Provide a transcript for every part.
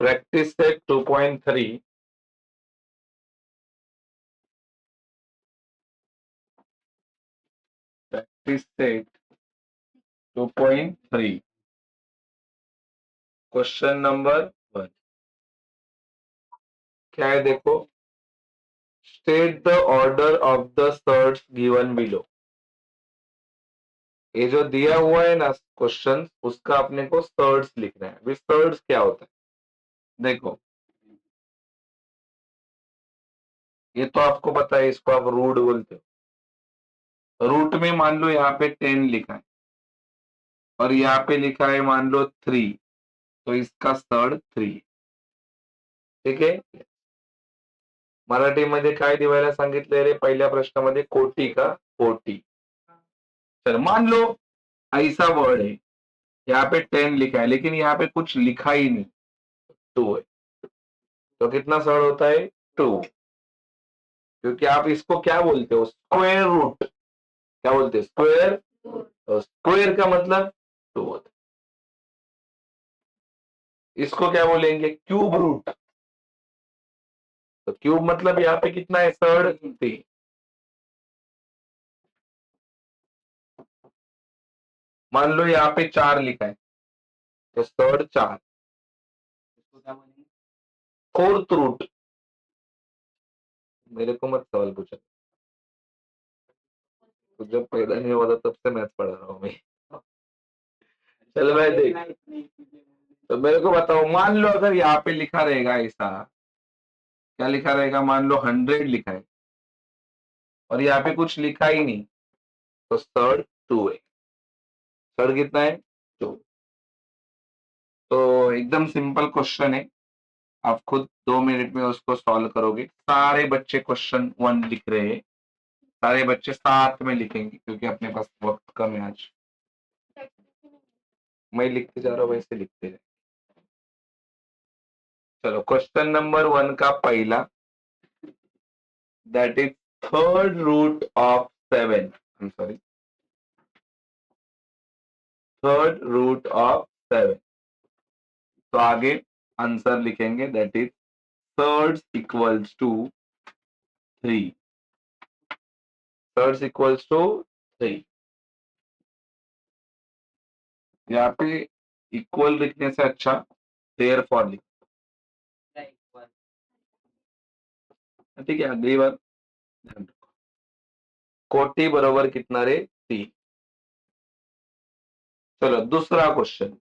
Practice set 2.3 practice set 2.3 question number 1 क्या है देखो, state the order of the surds given below. ये जो दिया हुआ है ना क्वेश्चन, उसका अपने को सर्ट्स लिखना है। अभी सर्ट्स क्या होता है देखो, ये तो आपको पता है, इसको आप रूट बोलते हो। रूट में मान लो यहाँ पे 10 लिखा है और यहाँ पे लिखा है मान लो 3, तो इसका सर्ड 3। ठीक आहे, मराठीमध्ये काय दिवायला सांगितलंय रे पहिल्या प्रश्नामध्ये? कोटी का कोटी। चल मान लो ऐसा वर्ड है, यहाँ पे 10 लिखा है लेकिन यहाँ पे कुछ लिखा ही नहीं, 2 है, तो कितना सर्ड होता है? 2। क्योंकि आप इसको क्या बोलते हो? Square root. क्या बोलते हैं? स्क्वायर। तो स्क्वायर का मतलब 2 होता है। इसको क्या बोलेंगे? Cube root. तो क्यूब मतलब यहाँ पे कितना है? सर्ड 3। मान लो यहाँ पे 4 लिखा है, तो सर्ड 4। Fourth root. मेरे को मत सवाल पूछा, तो जब पैदा नहीं हुआ था तब से मैथ पढ़ा रहा हूँ मैं। चल मैं देख, तो मेरे को बताओ, मान लो अगर यहाँ पे लिखा रहेगा ऐसा, क्या लिखा रहेगा? मान लो 100 लिखा है और यहाँ पे कुछ लिखा ही नहीं, तो सर्ड 2 है। सर्ड कितना है? 2। तो एकदम सिंपल क्वेश्चन है, आप खुद 2 मिनट में उसको सॉल्व करोगे। सारे बच्चे क्वेश्चन 1 लिख रहे हैं, सारे बच्चे साथ में लिखेंगे क्योंकि अपने पास वक्त कम है आज। मैं लिखते जा रहा हूँ, वैसे लिखते जाए। चलो क्वेश्चन नंबर 1 का पहला, that is third root of 7। I am sorry, third root of 7। तो आगे आंसर लिखेंगे, that is third equals to 3। Third equals to 3। यहाँ पे इक्वल लिखने से अच्छा देयर फॉर लिख। ठीक है, अगली बार ध्यान रखो। कोटी बरोबर कितना रे? 3। चलो दूसरा क्वेश्चन,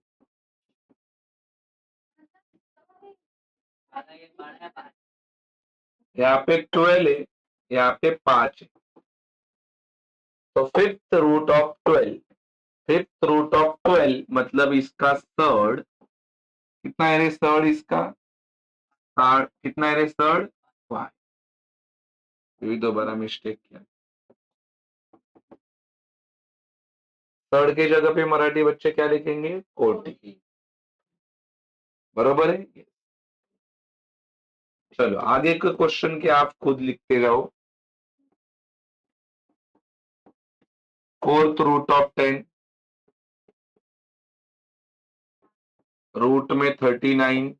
यहाँ पे 12 है, यहाँ पे 5 है, तो fifth root of 12। Fifth root of 12 मतलब इसका थर्ड कितना है रे? थर्ड इसका कितना है रे? थर्ड 5। ये दोबारा मिस्टेक किया। थर्ड के जगह पे मराठी बच्चे क्या लिखेंगे? कोटी। बरोबर है। चलो आगे के क्वेश्चन के आप खुद लिखते जाओ। फोर्थ रूट ऑफ 10, रूट में 39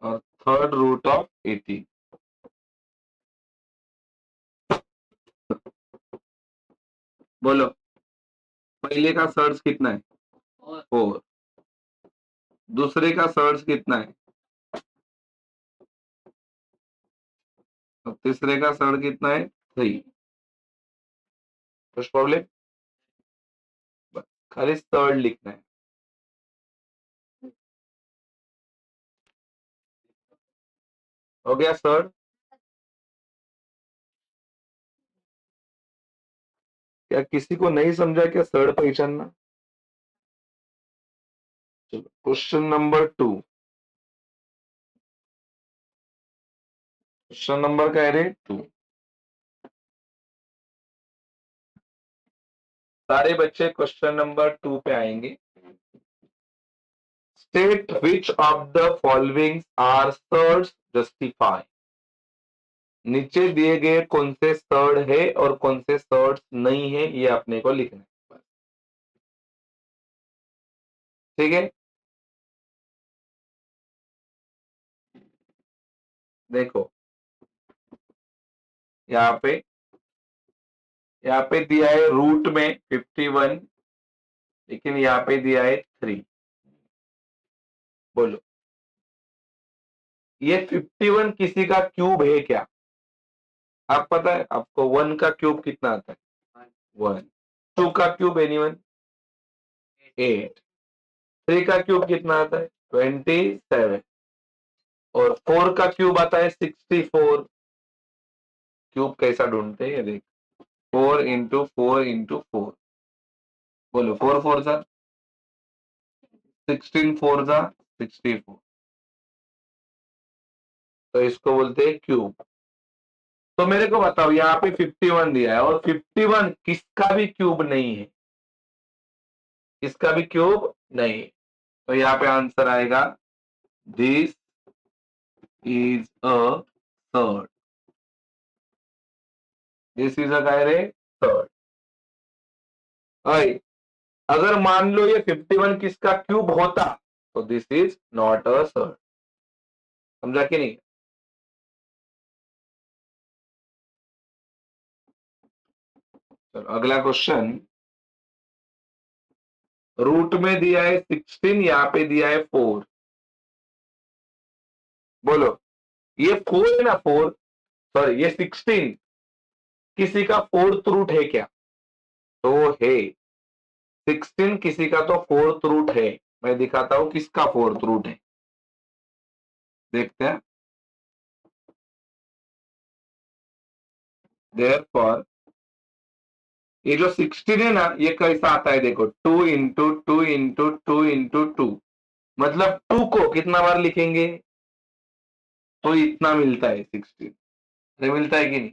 और थर्ड रूट ऑफ 18। बोलो पहले का सर्च कितना है? 4। दूसरे का सर्च कितना है? और तीसरे का सर्च कितना है? 3। कुछ प्रॉब्लम? खाली थर्ड लिखना है। हो गया सर्ड? क्या किसी को नहीं समझा क्या सर्ड पहचानना? चलो क्वेश्चन नंबर 2। क्वेश्चन नंबर क्या है रे? 2। सारे बच्चे क्वेश्चन नंबर 2 पे आएंगे। State which of the following are surds justify. नीचे दिए गए कौन से थर्ड है और कौन से थर्ड नहीं है ये अपने को लिखना है। ठीक है, देखो यहाँ पे दिया है रूट में 51, लेकिन यहाँ पे दिया है 3। बोलो ये 51 किसी का क्यूब है क्या? आप पता है आपको 1 का क्यूब कितना आता है? 1। 2 का क्यूब एनीवन? 8। 3 का क्यूब कितना आता है? 27। और 4 का क्यूब आता है 64। क्यूब कैसा ढूंढते हैं देख, 4 इंटू 4 इंटू 4। बोलो 4 4 जा 16, 4 जा 64। तो इसको बोलते हैं क्यूब। तो मेरे को बताओ यहाँ पे 51 दिया है और 51 किसका भी क्यूब नहीं है, किसका भी क्यूब नहीं। तो यहाँ पे आंसर आएगा this is a third. This is a काय रे? थर्ड। अगर मान लो ये 51 किसका क्यूब होता तो this is not a third. समझा कि नहीं? चलो अगला क्वेश्चन। रूट में दिया है 16, यहाँ पे दिया है 4। बोलो ये 4 है ना, 4, सॉरी ये 16 किसी का फोर्थ रूट है क्या? तो है, 16 किसी का तो फोर्थ रूट है। मैं दिखाता हूं किसका फोर्थ रूट है, देखते हैं। देयरफॉर ये जो 16 है ना ये कैसा आता है देखो, 2 इंटू 2 इंटू 2 इंटू 2। मतलब 2 को कितना बार लिखेंगे तो इतना मिलता है 16। नहीं मिलता है कि नहीं?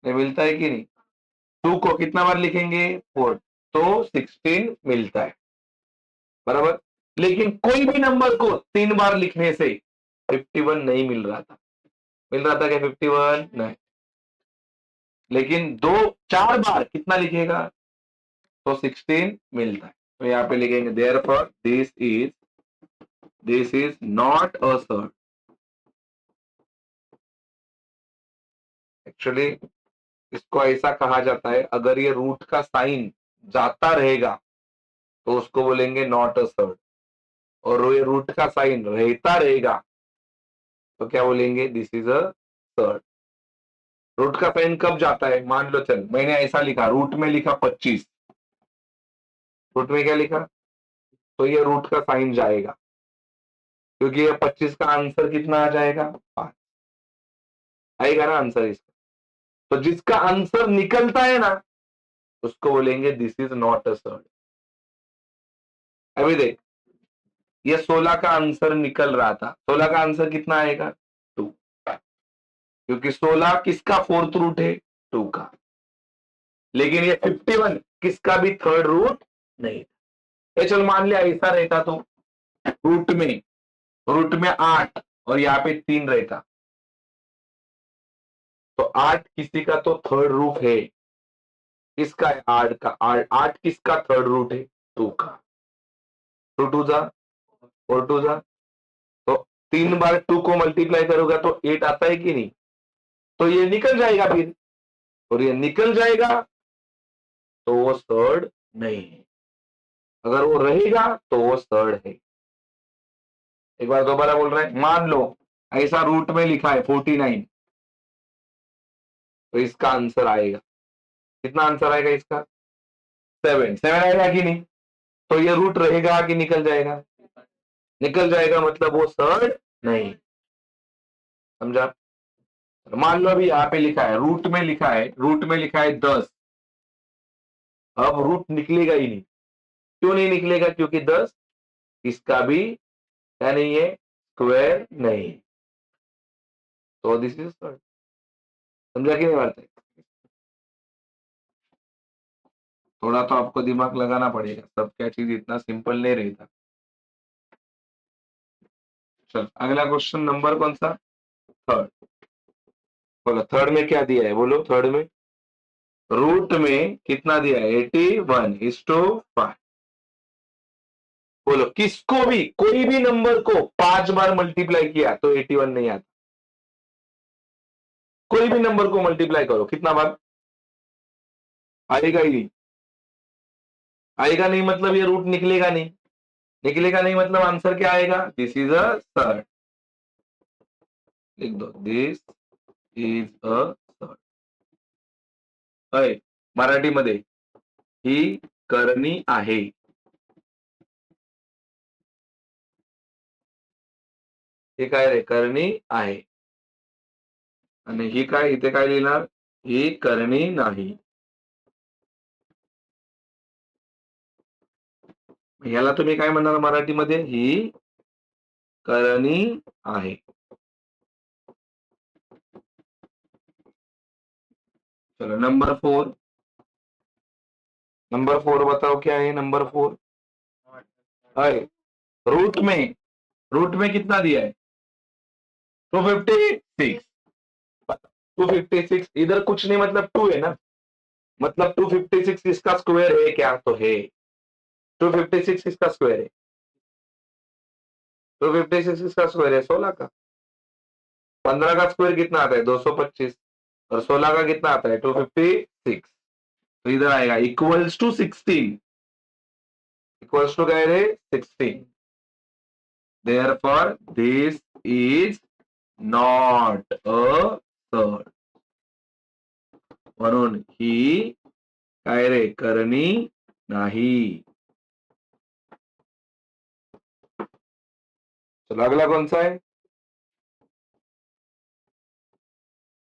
नहीं मिलता है कि नहीं? 2 को कितना बार लिखेंगे 4, तो 16 मिलता है, बराबर। लेकिन कोई भी नंबर को 3 बार लिखने से 51 नहीं मिल रहा था। मिल रहा था क्या 51? नहीं। लेकिन 4 बार कितना लिखेगा तो 16 मिलता है। तो यहाँ पे लिखेंगे therefore this is not a third. Actually इसको ऐसा कहा जाता है, अगर ये रूट का साइन जाता रहेगा तो उसको बोलेंगे नॉट अ थर्ड, और ये रूट का साइन रहता रहेगा तो क्या बोलेंगे? This is a third. Root का साइन कब जाता है? मान लो चल मैंने ऐसा लिखा, रूट में लिखा 25, रूट में क्या लिखा, तो ये रूट का साइन जाएगा, क्योंकि ये 25 का आंसर कितना आ जाएगा? 5 आएगा ना आंसर इसका। तो जिसका आंसर निकलता है ना उसको बोलेंगे this is not a third. अभी देख, ये 16 का आंसर निकल रहा था, 16 का आंसर कितना आएगा? 2, क्योंकि 16 किसका फोर्थ रूट है? 2 का। लेकिन ये 51 किसका भी थर्ड रूट नहीं। ये चल मान लिया ऐसा रहता तो रूट में 8 और यहाँ पे 3 रहता, तो 8 किसी का तो थर्ड रूट है। किसका है? 8 का। 8 किसका थर्ड रूट है? 2 का। 2 2 जा 4 2 जा, तो 3 बार 2 को मल्टीप्लाई करोगे तो 8 आता है कि नहीं? तो ये निकल जाएगा फिर, और ये निकल जाएगा तो वो थर्ड नहीं है। अगर वो रहेगा तो वो थर्ड है। एक बार दोबारा बोल रहे हैं, मान लो ऐसा रूट में लिखा है 49, तो इसका आंसर आएगा कितना? आंसर आएगा इसका 7। 7 आएगा कि नहीं? तो ये रूट रहेगा कि निकल जाएगा? निकल जाएगा, मतलब वो थर्ड नहीं। समझा? मान लो अभी यहाँ पे लिखा है, रूट में लिखा है 10। अब रूट निकलेगा ही नहीं। क्यों नहीं निकलेगा? क्योंकि 10 इसका भी क्या नहीं है? स्क्वायर नहीं। तो दिस इज थर्ड। समझा कि नहीं बात है? थोड़ा तो आपको दिमाग लगाना पड़ेगा, सब क्या चीज इतना सिंपल नहीं रहता। चल अगला क्वेश्चन नंबर कौन सा? थर्ड। बोलो थर्ड में क्या दिया है, बोलो थर्ड में रूट में कितना दिया है 81:5। बोलो किसको भी कोई भी नंबर को 5 बार मल्टीप्लाई किया तो 81 नहीं आता। कोई भी नंबर को मल्टीप्लाई करो कितना बार आएगा ही नहीं। आएगा नहीं मतलब ये रूट निकलेगा नहीं। निकलेगा नहीं मतलब आंसर क्या आएगा, दिस इज अ थर्ड। लिख दो दिस इज अ थर्ड। मराठीमध्ये ही करणी आहे। हे काय रे, करणी आहे। आणि ही काय इथे काय लिहिणार, ही करणी नाही। याला तुम्ही काय म्हणणार मराठीमध्ये, ही करणी आहे। चलो नंबर 4। नंबर 4 बताओ क्या है नंबर 4। रूट में कितना दिया है 256। 256 इधर कुछ नहीं मतलब 2 है ना, मतलब 256 इसका स्क्वायर है क्या, तो है। 256 इसका स्क्वायर है, 256 इसका स्क्वायर है 16 का। 15 का स्क्वायर कितना आता है 225, और 16 का कितना आता है 256। तो इधर आएगा इक्वल्स टू 16। इक्वल्स टू क्या है रे 16। Therefore this is not a third। म्हणून ही काय रे करणी नाही। चलो अगला कौन सा है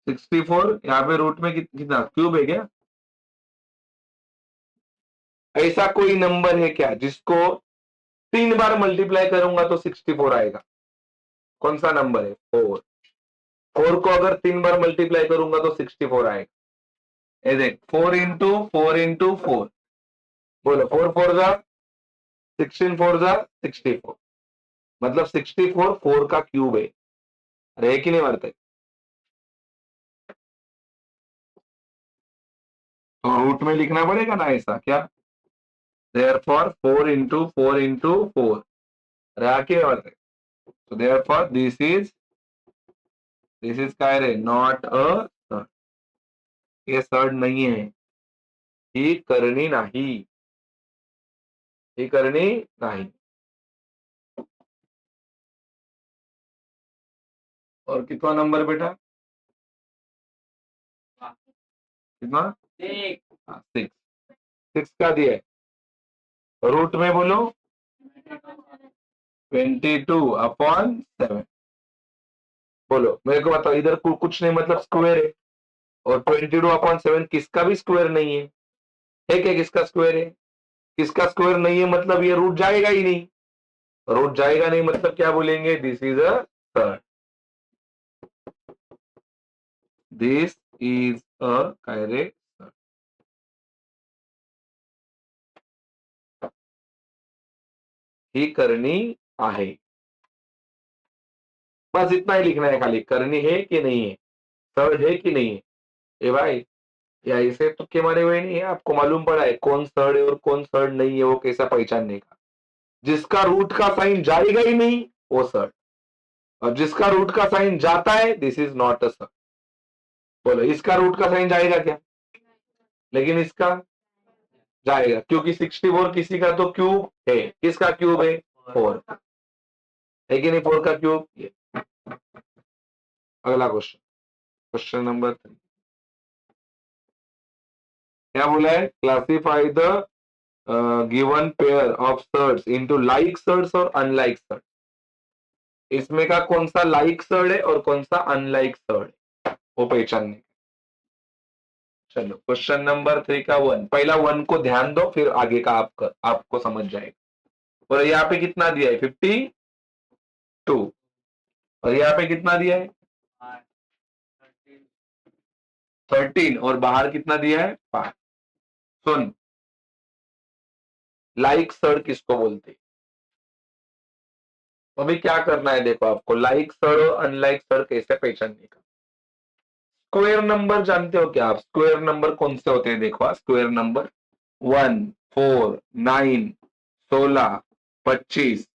64। यहाँ पे रूट में कितना क्यूब है क्या, ऐसा कोई नंबर है क्या जिसको 3 बार मल्टीप्लाई करूंगा तो 64 आएगा। कौन सा नंबर है 4। 4 को अगर 3 बार मल्टीप्लाई करूंगा तो 64 आएगा। ये देख 4 into 4 बोलो 4 4 जा 16 4 जा 64, मतलब 64 4 का क्यूब है। अरे कि नहीं मारते, तो रूट में लिखना पड़ेगा ना ऐसा क्या, therefore 4 into 4 into 4। अरे आके मारते, तो therefore दिस इज काय रे नॉट अ थर्ड। ये थर्ड नहीं है, ही करणी नाही। ही करणी नाही। और कितना नंबर बेटा, कितना 6। 6 का दिया है रूट में बोलो 22/7। बोलो मेरे को बताओ, इधर कुछ नहीं मतलब स्क्वायर है, और 22/7 किसका भी स्क्वायर नहीं है क्या, किसका स्क्वायर है, किसका स्क्वायर नहीं है मतलब ये रूट जाएगा ही नहीं। रूट जाएगा नहीं मतलब क्या बोलेंगे, this is a third. This is a काय रे third। ही करनी आहे। बस इतना ही लिखना है खाली, करनी है कि नहीं है, थर्ड है कि नहीं है। ए भाई या इसे तुक्के मारे हुए नहीं है, आपको मालूम पड़ा है कौन थर्ड है और कौन थर्ड नहीं है, वो कैसा पहचानने का। जिसका रूट का साइन जाएगा ही नहीं वो थर्ड, और जिसका रूट का साइन जाता है this is not a third. बोलो इसका रूट का साइन जाएगा क्या, लेकिन इसका जाएगा क्योंकि 64 किसी का तो क्यूब है। किसका क्यूब है 4 है कि नहीं, 4 का क्यूब ये। अगला क्वेश्चन, क्वेश्चन नंबर 3 क्या बोला है, classify the given pair of surds into like surds और अनलाइक सर्ड। इसमें का कौन सा लाइक सर्ड है और कौन सा अनलाइक सर्ड है वो पहचानने का। चलो क्वेश्चन नंबर 3 का 1, पहला 1 को ध्यान दो फिर आगे का आपको समझ जाएगा। और यहाँ पे कितना दिया है 52, और यहाँ पे कितना दिया है 13, और बाहर कितना दिया है 5। सुन, लाइक सर्ड किसको बोलते हैं, अभी क्या करना है देखो आपको, लाइक सर्ड और अनलाइक सर्ड कैसे पहचानने का। स्क्वायर नंबर जानते हो क्या आप? स्क्वायर नंबर कौन से होते हैं? देखो स्क्वायर नंबर 1, 4, 9, 16, 25,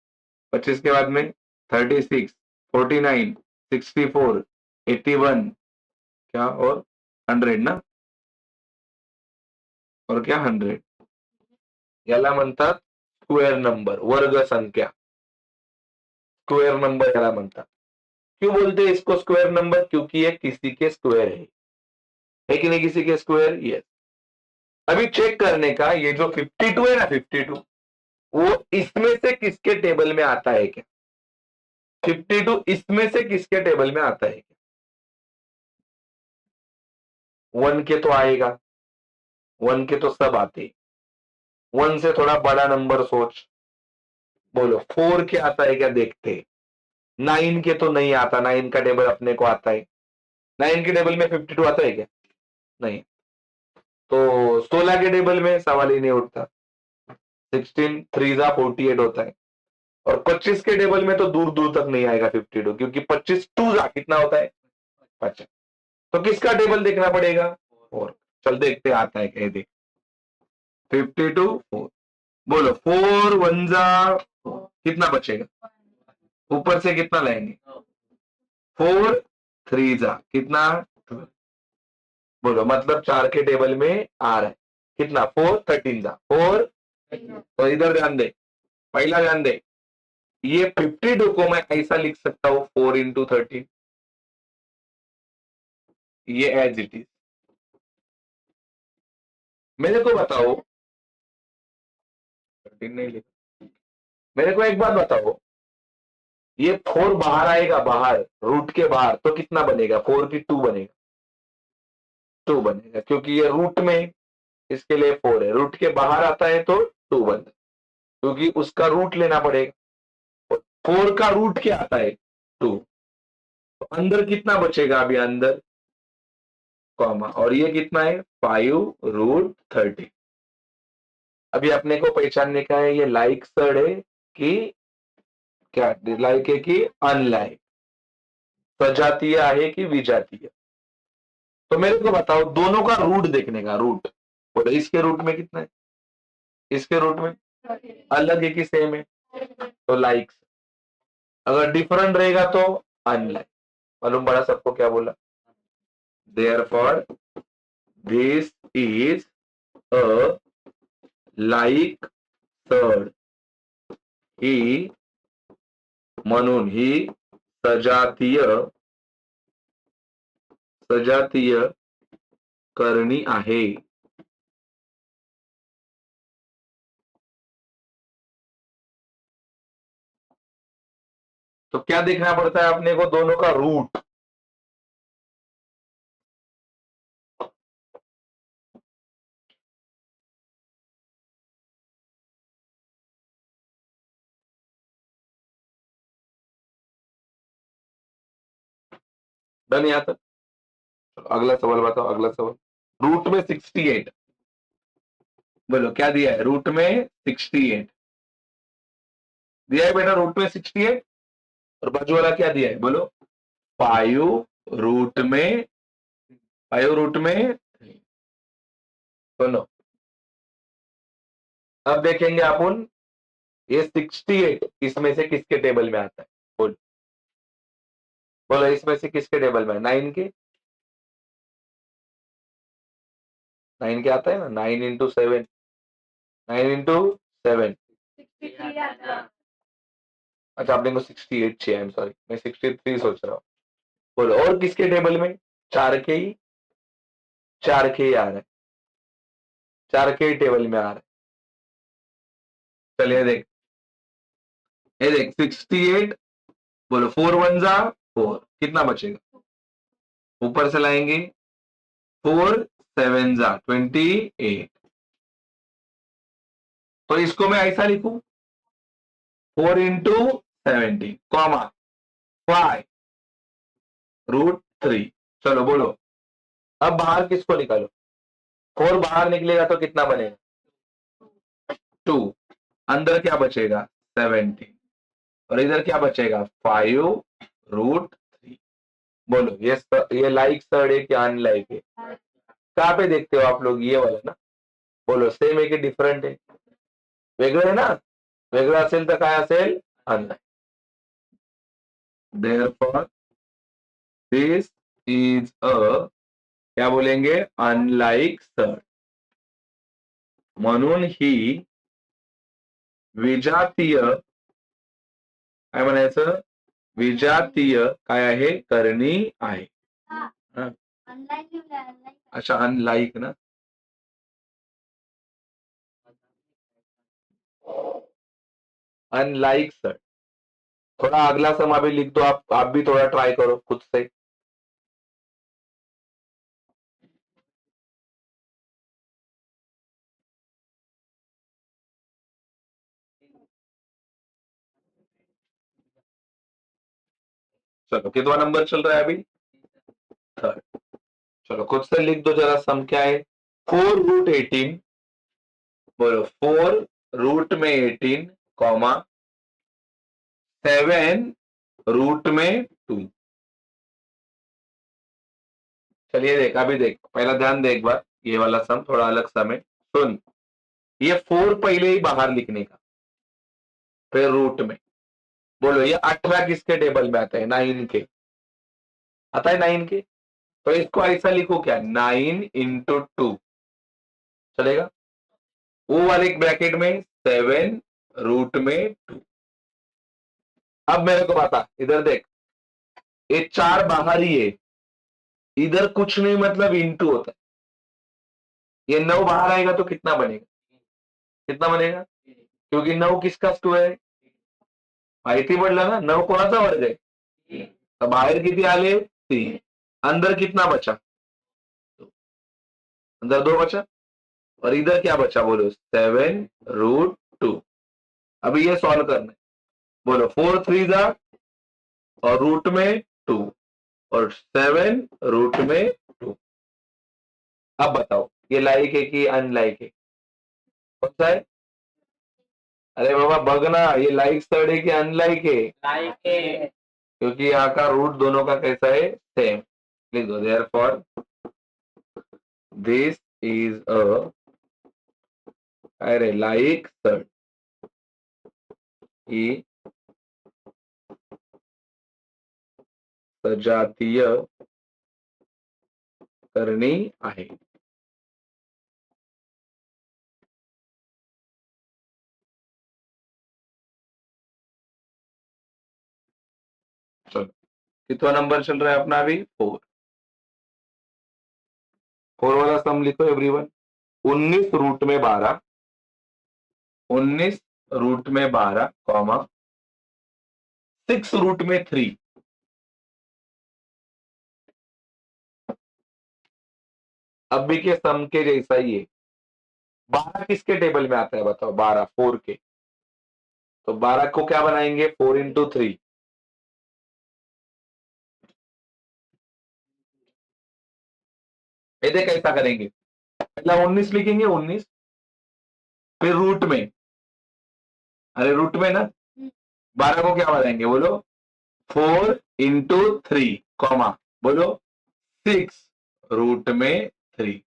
25 के बाद में 36, 49, 64, 81 क्या और 100 ना, और क्या 100, याला म्हणतात स्क्वेअर नंबर, वर्ग संख्या, स्क्वेअर नंबर याला म्हणतात. क्यों बोलते हैं इसको स्क्वायर नंबर? क्योंकि ये किसी के स्क्वायर है कि नहीं किसी के स्क्वायर? यस. अभी चेक करने का, ये जो 52 है ना, 52 वो इसमें से किसके टेबल में आता है क्या? 52 इसमें से किसके टेबल में आता है क्या? 1 के तो आएगा, 1 के तो सब आते. 1 से थोड़ा बड़ा नंबर सोच, बोलो 4 के आता है क्या? देखते. 9 के तो नहीं आता, 9 का टेबल अपने को आता है. 9 के टेबल में 52 आता है क्या? नहीं. तो 16 के टेबल में सवाल ही नहीं उठता. 16 3 जा 48 होता है. और 25 के टेबल में तो दूर दूर तक नहीं आएगा 52, क्योंकि 25 2 जा कितना होता है? 50. तो किसका टेबल देखना पड़ेगा? 4. चल देखते आता है क्या. देख 52 4. बोलो 4 1 जा कितना बचेगा? ऊपर से कितना लाएंगे? 4 3 जा कितना? 12. बोलो मतलब 4 के टेबल में आ रहा है कितना? 4 13 जा 4. तो इधर ध्यान दे, पहला ध्यान दे, ये 52 को मैं ऐसा लिख सकता हूं 4 इंटू 13, ये एज इट इज. मेरे को बताओ 13 नहीं लिखा. मेरे को एक बात बताओ, ये 4 बाहर आएगा, बाहर रूट के बाहर, तो कितना बनेगा? 4 की 2 बनेगा. 2 बनेगा क्योंकि ये रूट में, इसके लिए 4 है. रूट के बाहर आता है तो 2 बनता है, क्योंकि उसका रूट लेना पड़ेगा. 4 का रूट क्या आता है? 2. तो अंदर कितना बचेगा? अभी अंदर कॉमा, और ये कितना है? 5√30. अभी अपने को पहचानने का है ये लाइक सड है कि क्या? लाइक है कि अनलाइक, सजातीय है कि विजातीय. तो मेरे को बताओ दोनों का रूट देखने का. रूट बोलो इसके रूट में कितना है, इसके रूट में अलग है कि सेम है? तो लाइक. अगर डिफरेंट रहेगा तो अनलाइक. मालूम पड़ा सबको क्या बोला? Therefore this is a like third. ही म्हणून ही सजातीय, सजातीय करणी आहे. तो क्या देखना पड़ता है अपने को? दोनों का रूट. डन यहां तक. अगला सवाल बताओ, अगला सवाल. रूट में 68, बोलो क्या दिया है? रूट में 68 दिया है बेटा. रूट में 68 और बाजू वाला क्या दिया है? बोलो 5 रूट में सुनो. अब देखेंगे अपन ये 68 इसमें से किसके टेबल में आता है? बोलो, बोलो इसमें से किसके टेबल में? 9 के. 9 के आता है ना. 9 इंटू 7, 9 इंटू 7. अच्छा आपने को 68 चाहिए. आई एम सॉरी, मैं 63 सोच रहा हूँ. बोलो और किसके टेबल में? 4 के ही, 4 के ही आ रहा है. 4 के ही टेबल में आ रहा है. चलिए देख, ये देख 68. बोलो 4 1 जा 4, कितना बचेगा? ऊपर से लाएंगे 4 7 जा 28. तो इसको मैं ऐसा लिखूं 4 इंटू 70 कॉमा 5√3. चलो बोलो अब बाहर किसको निकालो? 4 बाहर निकलेगा तो कितना बनेगा? 2. अंदर क्या बचेगा? 70. और इधर क्या बचेगा? 5√3. बोलो ये लाइक सड है कि अनलाइक है? कहाँ पे देखते हो आप लोग? ये वाला ना. बोलो सेम आहे की डिफरंट आहे? वेगळं आहे ना. वेगळं असेल तर काय असेल? अनलाइक. देयरफॉर दिस इज अ, क्या बोलेंगे? अनलाइक सड. म्हणून ही विजातीय, काय म्हणायचं? विजातीय काय आहे? करणी आहे. हा. अच्छा अनलाइक ना. Unlike sir. थोड़ा अगला सम अभी लिख दो. आप भी थोड़ा ट्राई करो खुद से. चलो कितना नंबर चल रहा है अभी? थर्ड. चलो खुद से लिख दो जरा. सम क्या है? 4√18. बोलो 4√18 कॉमा 7√2. चलिए देख, अभी देख, पहला ध्यान दे एक बार. ये वाला सम थोड़ा अलग सम है. सुन, ये 4 पहले ही बाहर लिखने का, फिर रूट में. बोलो ये 18 किसके टेबल में आता है? 9 के. आता है 9 के. तो इसको ऐसा लिखो क्या? 9 × 2. चलेगा? वो वाले ब्रैकेट में 7√2. अब मेरे को बता, इधर देख, ये 4 बाहर ही है. इधर कुछ नहीं, मतलब इंटू होता है. ये 9 बाहर आएगा तो कितना बनेगा? कितना बनेगा? क्योंकि 9 किसका स्क्वायर है? माहिती पडलं ना. 9 कोणाचा वर्ग आहे? तर बाहेर किती आले? 3. अंदर कितना बचा? अंदर 2 बचा. और इधर क्या बचा? बोलो 7√2. अभी ये सॉल्व करना है. बोलो 4 3 जा, और रूट में 2, और 7√2. अब बताओ ये लाइक है कि अनलाइक है? कौन सा है? अरे बाबा बग ना, ये लाइक सड है कि अनलाइक है? लाइक है. क्योंकि यहाँ का रूट दोनों का कैसा है? सेम. लिख दो देयरफॉर दिस इज अ, अरे लाइक सड. ही सजातीय करणी आहे. चलो कितना नंबर चल रहा है अपना अभी? 4. 4 वाला सम लिखो एवरीवन. 19√12. 19√12 कॉमा 6√3. अब भी के सम के जैसा ही है. 12 किसके टेबल में आता है बताओ? 12 4 के. तो 12 को क्या बनाएंगे? 4 × 3. ये देख कैसा करेंगे. पहला 19 लिखेंगे, 19, फिर रूट में. अरे रूट में ना. 12 को क्या बनाएंगे? बोलो 4 × 3 कॉमा, बोलो 6√3.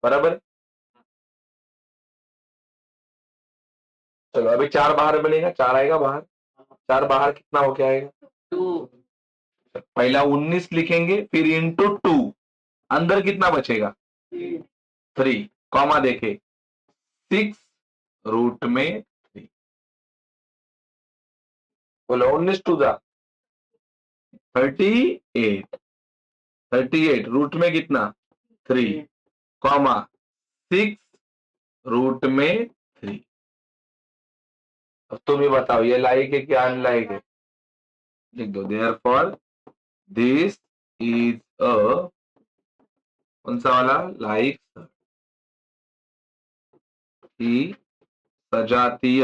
बराबर. चलो अभी 4 बाहर बनेगा, 4 आएगा बाहर. 4 बाहर कितना हो क्या आएगा? 2. पहला 19 लिखेंगे, फिर × 2. अंदर कितना बचेगा? 3 कॉमा देखे 6√3. बोलो 19 2 जा 38. 38 रूट में कितना? 3 कॉमा 6√3. अब तुम ही बताओ ये लाइक है कि अनलाइक है? लिख दो देयरफॉर दिस इज अ, कौन सा वाला? लाइक. ही सजातीय,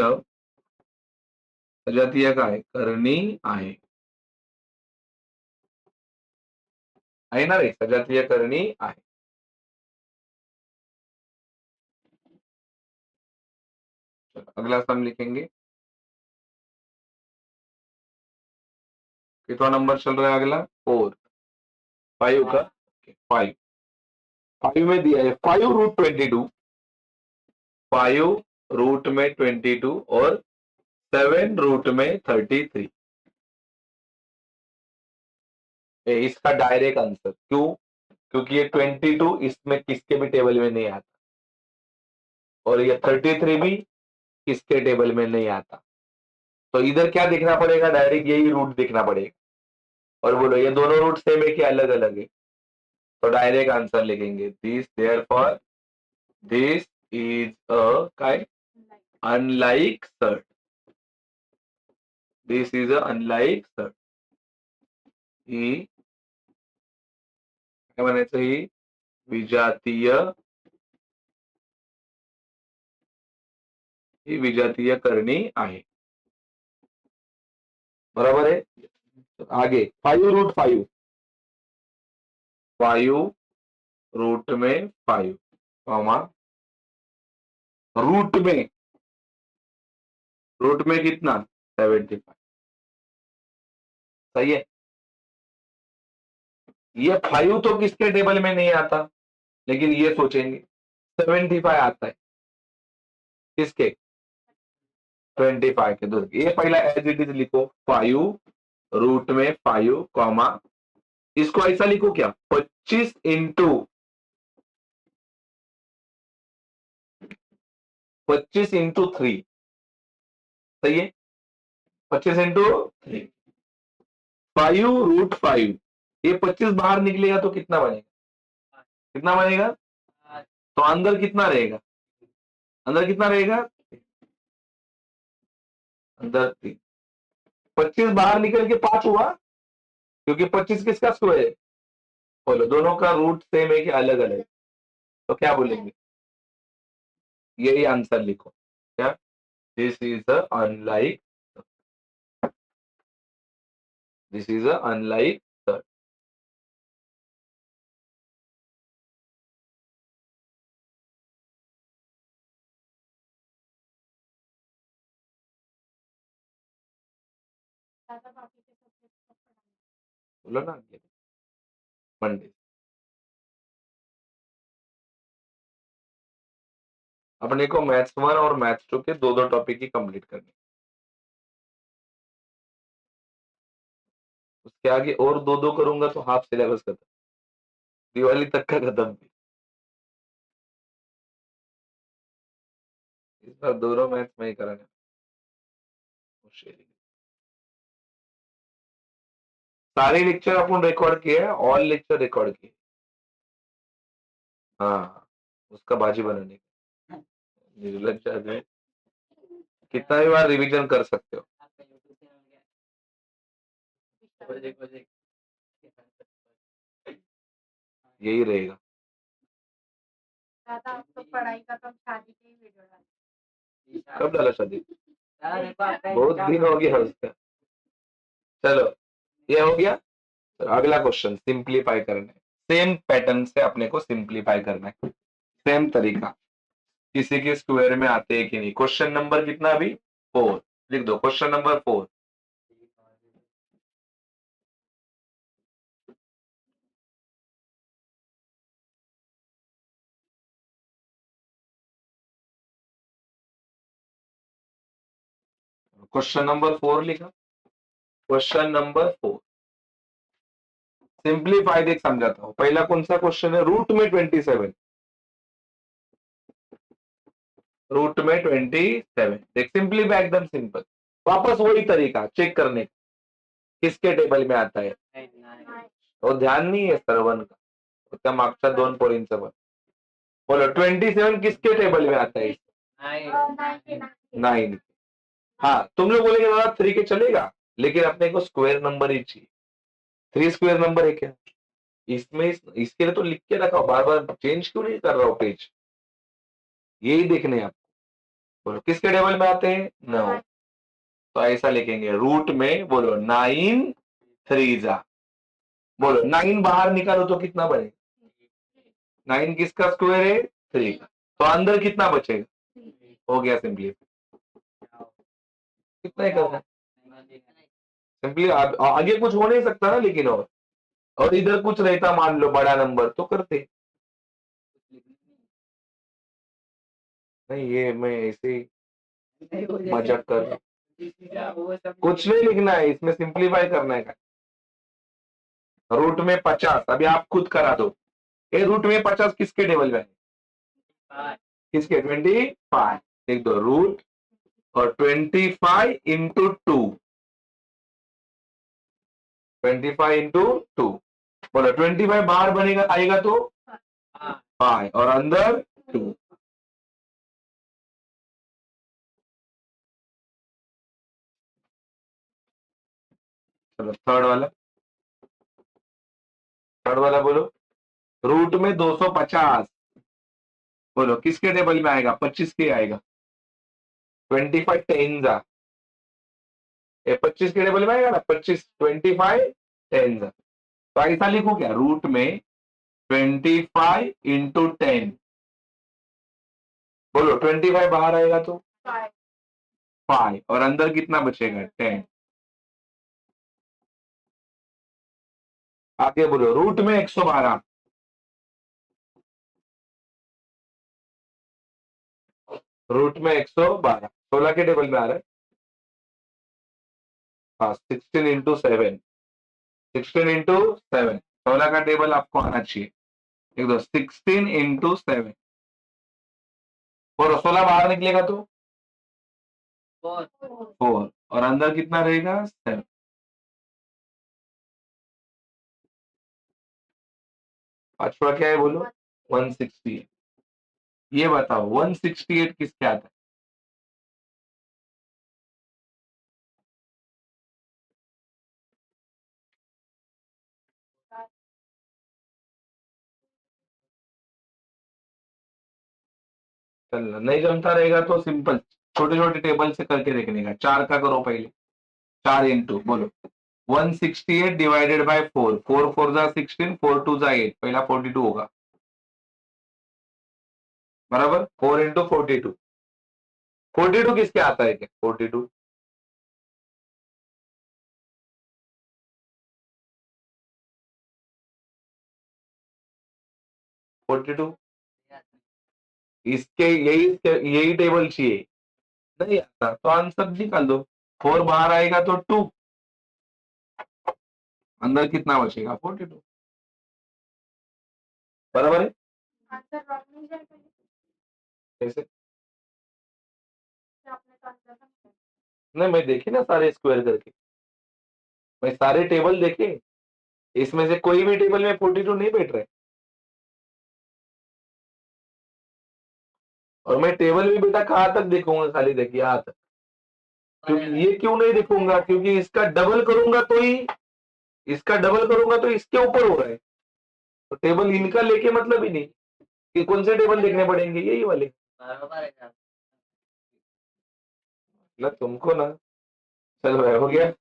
सजातीय काय? करणी आहे ना रे. सजातीय करणी आहे. चलो अगला सम लिखेंगे. कितना नंबर चल रहा है अगला? 4, 5 का 5, 5 में दिया है 5√22, 5√22 और 7√33। इसका डायरेक्ट आंसर क्यों? क्योंकि ये 22 इसमें किसके भी टेबल में नहीं आता और ये 33 भी किसके टेबल में नहीं आता। तो इधर क्या देखना पड़ेगा? डायरेक्ट यही रूट देखना पड़ेगा। और बोलो ये दोनों रूट सेम है कि अलग अलग है? तो डायरेक्ट आंसर लिखेंगे this therefore this is a काय unlike sort, this is a unlike sort. ही काय म्हणायचं? ही विजातीय, ही विजातीय करणी आहे। बराबर है? तो आगे 5√5, 5 में 5 कॉमा रूट में कितना? 75। सही है। ये 5 तो किसके टेबल में नहीं आता, लेकिन ये सोचेंगे 75 आता है किसके? 25 के। तो ये पहला एज इट इज लिखो 5 में 5 कॉमा इसको ऐसा लिखो क्या? 25 इंटू 3। सही है? 25 इंटू 3, 5√5। ये 25 बाहर निकलेगा तो कितना बनेगा? कितना बनेगा? तो अंदर कितना रहेगा? अंदर कितना रहेगा? अंदर 3। 25 बाहर निकल के 5 हुआ, क्योंकि 25 किसका स्क्वायर है? बोलो दोनों का रूट सेम है कि अलग अलग? तो क्या बोलेंगे? यही आंसर लिखो क्या? This is a unlike, this is a unlike surd. बोलो ना मंडे। अपने को मैथ्स 1 और मैथ्स 2 के दो दो टॉपिक ही कंप्लीट करने, उसके आगे और दो दो करूंगा तो हाफ सिलेबस खत्म, दिवाली तक का खत्म। इस बार दोनों मैथ्स में ही कराने। सारे लेक्चर अपन रिकॉर्ड किए हैं, ऑल लेक्चर रिकॉर्ड किए। हाँ, उसका बाजी बनाने का निर्लज आदमी। कितना भी बार रिवीजन कर सकते हो। यही रहेगा। तो पढ़ाई का तो शादी की वीडियो डाल। कब डाला शादी? बहुत दिन हो गया उसका। चलो ये हो गया। तो अगला क्वेश्चन सिंप्लीफाई करना है। सेम पैटर्न से अपने को सिंप्लीफाई करना है, सेम तरीका। किसी के स्क्वायर में आते हैं कि नहीं। क्वेश्चन नंबर कितना अभी? 4 लिख दो। Question number 4। क्वेश्चन नंबर 4 लिखा। क्वेश्चन नंबर 4 सिंप्लीफाई देख समझाता हूं। पहला कौन सा क्वेश्चन है? रूट में 27, रूट में 27। देख सिंप्लीफाई एकदम सिंपल। वापस वही तरीका चेक करने का, किसके टेबल में आता है। और ध्यान नहीं है सर्वन का, त्या मागच्या 2 पोरींचं पण। बोलो 27 किसके टेबल में आता है? 9। हाँ, तुम लोग बोलेंगे दादा 3 के चलेगा, लेकिन अपने को स्क्वायर नंबर ही चाहिए। 3 स्क्वायर नंबर है क्या इसमें? इसके लिए तो लिख के रखा हो, बार बार चेंज क्यों नहीं कर रहा हो पेज? यही देखने आप। बोलो किसके टेबल में आते हैं? 9। तो ऐसा लिखेंगे रूट में। बोलो 9 3 जा। बोलो 9 बाहर निकालो तो कितना बनेगा? 9 किसका स्क्वायर है? 3 का। तो अंदर कितना बचेगा? हो गया सिंपली। कितना ही करना है? सिंपली आगे कुछ हो नहीं सकता ना, लेकिन और इधर कुछ रहता मान लो बड़ा नंबर तो करते। नहीं, ये मैं ऐसे ही मजाक कर रहा हूं। कुछ नहीं लिखना है इसमें, सिंप्लीफाई करना है। रूट में 50, अभी आप खुद करा दो। ये रूट में 50 किसके टेबल में है? किसके? 25। लिख दो रूट और 25 इंटू 2, 25 इंटू 2। बोलो 25 बाहर बनेगा, आएगा तो 5 और अंदर 2। चलो थर्ड वाला बोलो। रूट में 250, बोलो किसके टेबल में आएगा? 25 के आएगा। 25 टेन जा, ये 25 के टेबल में आएगा ना, 25 25 टेन जा। तो ऐसा लिखो क्या, रूट में 25 इंटू 10। बोलो 25 बाहर आएगा तो 5 और अंदर कितना बचेगा? 10। आगे बोलो रूट में 112, रूट में 112 16 के टेबल में आ रहा है। हाँ 16 इंटू 7, 16 इंटू 7, 16 का टेबल आपको आना चाहिए। देख दो 16 इंटू 7, और 16 बाहर निकलेगा तो 4 और अंदर कितना रहेगा? 7। पांचवा क्या है बोलो? 168। ये बताओ 168 किसके आता है? चलना नहीं जमता रहेगा तो सिंपल छोटे छोटे टेबल से करके देखने का। 4 का करो पहले, 4 इंटू बोलो 168 डिवाइडेड बाय 4, 4 4 जा 16, 4 2 जा 8, पहला 42 होगा बराबर। 4 इंटू 42, 42 किसके आता है क्या? 42 42 इसके यही टेबल चाहिए, नहीं आता तो आंसर निकाल दो। 4 बाहर आएगा तो 2, अंदर कितना बचेगा? 42 बराबर है। आंसर रॉन्ग नहीं जाएगा कैसे? आपने तो आंसर नहीं। नहीं मैं देखे ना सारे स्क्वायर करके, मैं सारे टेबल देखे, इसमें से कोई भी टेबल में 42 नहीं बैठ रहे। और मैं टेबल में बेटा कहां तक देखूंगा? खाली देखिए यहाँ तक। क्योंकि ये क्यों नहीं देखूंगा? क्योंकि इसका डबल करूंगा तो ही, इसका डबल करूंगा तो इसके ऊपर हो रहा है, तो टेबल इनका लेके मतलब ही नहीं कि कौन से टेबल देखने पड़ेंगे, यही वाले। ना तुमको ना। चलो भाई हो गया।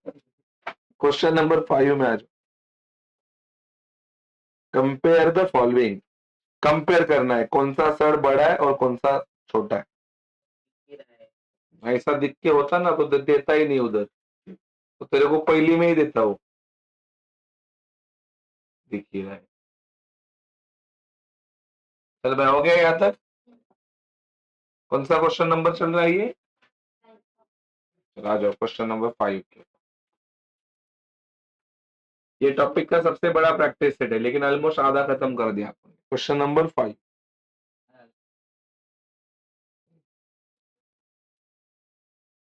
क्वेश्चन नंबर 5 में आ जाओ। कंपेयर द फॉलोइंग, कंपेयर करना है कौन सा सड़ बड़ा है और कौन सा छोटा है। ऐसा दिख के होता ना तो देता ही नहीं उधर, तो तेरे को पहली में ही देता हूँ। दिख ही रहा है। चल भाई हो गया यहाँ तक। कौन सा क्वेश्चन नंबर चल रहा है ये? चलो आ जाओ क्वेश्चन नंबर 5 के। ये टॉपिक का सबसे बड़ा प्रैक्टिस सेट है, लेकिन ऑलमोस्ट आधा खत्म कर दिया आपने। क्वेश्चन नंबर 5,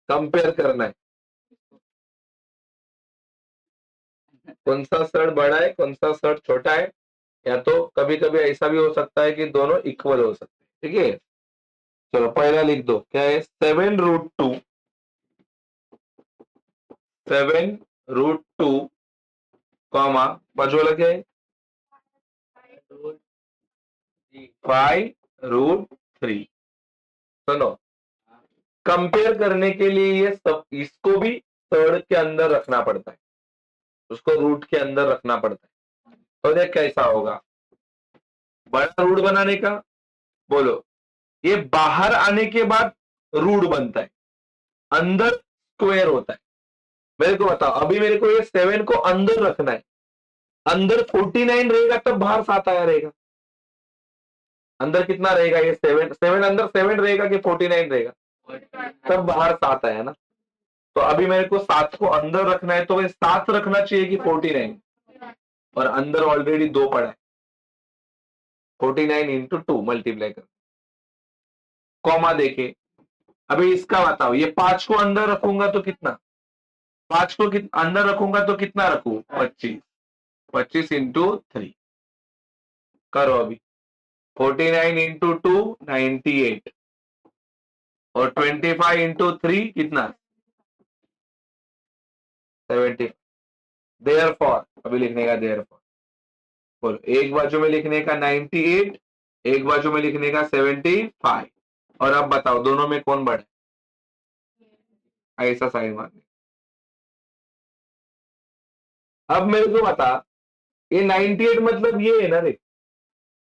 कंपेयर करना है कौन सा सड़ बड़ा है कौन सा सड़ छोटा है, या तो कभी कभी ऐसा भी हो सकता है कि दोनों इक्वल हो सकते हैं। ठीक है, चलो पहला लिख दो क्या है? 7√2, 7√2 कॉमा बाजूला क्या है? 5√3। सुनो, कंपेयर करने के लिए ये सब इसको भी थर्ड के अंदर रखना पड़ता है, उसको रूट के अंदर रखना पड़ता है। तो देख कैसा होगा बड़ा रूट बनाने का। बोलो ये बाहर आने के बाद रूट बनता है, अंदर स्क्वायर होता है। मेरे को बताओ, अभी मेरे को ये 7 को अंदर रखना है, अंदर 49 रहेगा तब बाहर 7 आया रहेगा। अंदर कितना रहेगा ये 7, 7 अंदर 7 रहेगा कि 49 रहेगा, तब बाहर 7 आया ना। तो अभी मेरे को 7 को अंदर रखना है, तो ये 7 रखना चाहिए कि 49, और अंदर ऑलरेडी 2 पड़ा है, 49 इंटू 2 मल्टीप्लाई कर, कॉमा देके। अभी इसका बताओ, ये 5 को अंदर रखूंगा तो कितना, 5 को अंदर रखूंगा तो कितना रखू, 25, 25 इंटू 3 करो अभी, 49 इंटू 2 98, और 25 इंटू 3 कितना 70। देयरफॉर अभी लिखने का देयरफॉर, बोलो, एक बाजू में लिखने का 98, एक बाजू में लिखने का 75, और अब बताओ दोनों में कौन बड़ा है, ऐसा साइन मारने। अब मेरे को बता, ये 98 मतलब ये है ना रे,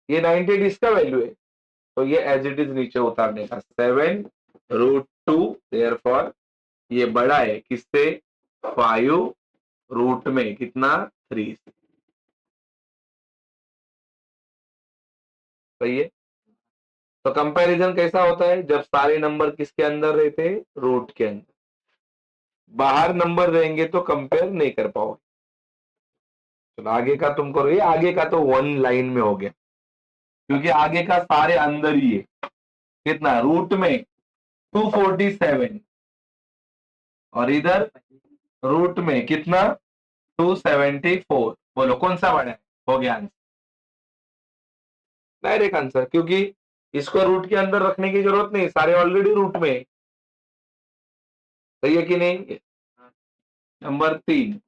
ये 98 इसका वैल्यू है, तो ये एज इट इज नीचे उतारने का, 7√2, देयरफॉर ये बड़ा है किससे, 5 रूट में कितना 3। सही है। तो कंपैरिजन कैसा होता है, जब सारे नंबर किसके अंदर रहते हैं, रूट के अंदर, बाहर नंबर रहेंगे तो कंपेयर नहीं कर पाओगे। चलो आगे का तुम करो, ये आगे का तो 1 लाइन में हो गया, क्योंकि आगे का सारे अंदर ही है, कितना रूट में 247, और इधर रूट में कितना 274। बोलो कौन सा बड़ा है, हो गया आंसर, डायरेक्ट आंसर, क्योंकि इसको रूट के अंदर रखने की जरूरत नहीं, सारे ऑलरेडी रूट में है। सही है कि नहीं। नंबर 3,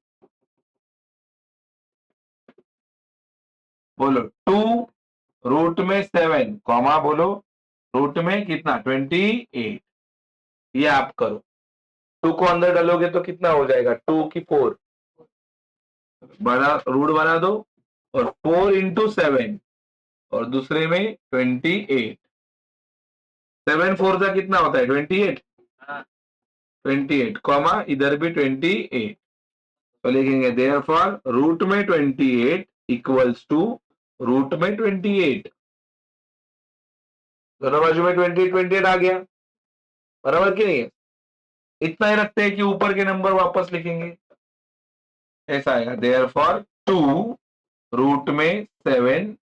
बोलो 2 रूट में 7, कॉमा बोलो रूट में कितना 28, ये आप करो, 2 को अंदर डालोगे तो कितना हो जाएगा, 2 की 4, बड़ा रूट बना दो, और 4 इंटू 7, और दूसरे में 28, 7 4 का कितना होता है 28, 28 कॉमा इधर भी 28, तो लिखेंगे देयरफॉर रूट में 28 इक्वल्स टू रूट में 28, दोनों बाजू में 28 28 आ गया, बराबर कि नहीं है। इतना ही रखते हैं कि ऊपर के नंबर वापस लिखेंगे, ऐसा आएगा, देयरफॉर 2 रूट में 7,